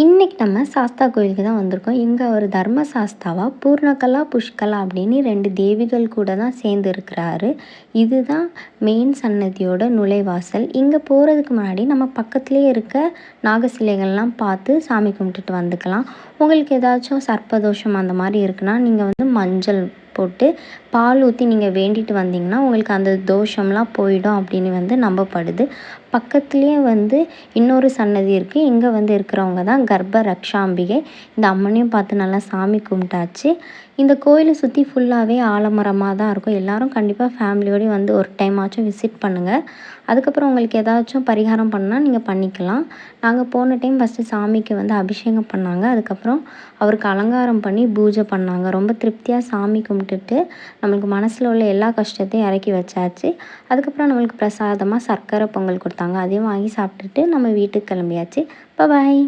இன்னைக்கு நம்ம சாஸ்தா கோயிலுக்கு தான் வந்திருக்கோம். இங்கே ஒரு தர்ம சாஸ்தாவா பூர்ணகலா, புஷ்கலா அப்படின்னு 2 தேவிகள் கூட தான் சேர்ந்து இருக்கிறாரு. இதுதான் மெயின் சன்னதியோட நுழைவாசல். இங்கே போகிறதுக்கு முன்னாடி நம்ம பக்கத்துலேயே இருக்க நாகசிலைகள்லாம் பார்த்து சாமி கும்பிட்டுட்டு வந்துக்கலாம். உங்களுக்கு ஏதாச்சும் சர்ப்பதோஷம் அந்த மாதிரி இருக்குன்னா நீங்கள் வந்து மஞ்சள் போட்டு பால் ஊற்றி நீங்கள் வேண்டிட்டு வந்தீங்கன்னா உங்களுக்கு அந்த தோஷம்லாம் போயிடும் அப்படின்னு வந்து நம்பப்படுது. பக்கத்துலேயே வந்து இன்னொரு சன்னதி இருக்குது. இங்கே வந்து இருக்கிறவங்க தான் கர்ப்ப ரக்ஷாம்பிகை. இந்த அம்மனையும் பார்த்து நல்லா சாமி கும்பிட்டாச்சு. இந்த கோயிலை சுற்றி ஃபுல்லாகவே ஆலமரமாக தான் இருக்கும். எல்லோரும் கண்டிப்பாக ஃபேமிலியோடய வந்து ஒரு டைம் ஆச்சும் விசிட் பண்ணுங்கள். அதுக்கப்புறம் உங்களுக்கு ஏதாச்சும் பரிகாரம் பண்ணால் நீங்கள் பண்ணிக்கலாம். நாங்கள் போன டைம் ஃபஸ்ட்டு சாமிக்கு வந்து அபிஷேகம் பண்ணாங்க. அதுக்கப்புறம் அவருக்கு அலங்காரம் பண்ணி பூஜை பண்ணாங்க. ரொம்ப திருப்தியாக சாமி கும்பிட்டுட்டு நம்மளுக்கு மனசில் உள்ள எல்லா கஷ்டத்தையும் இறக்கி வச்சாச்சு. அதுக்கப்புறம் நம்மளுக்கு பிரசாதமாக சர்க்கரை பொங்கல் கொடுத்தாங்க. அதையும் வாங்கி சாப்பிட்டுட்டு நம்ம வீட்டுக்கு கிளம்பியாச்சு. பாய்.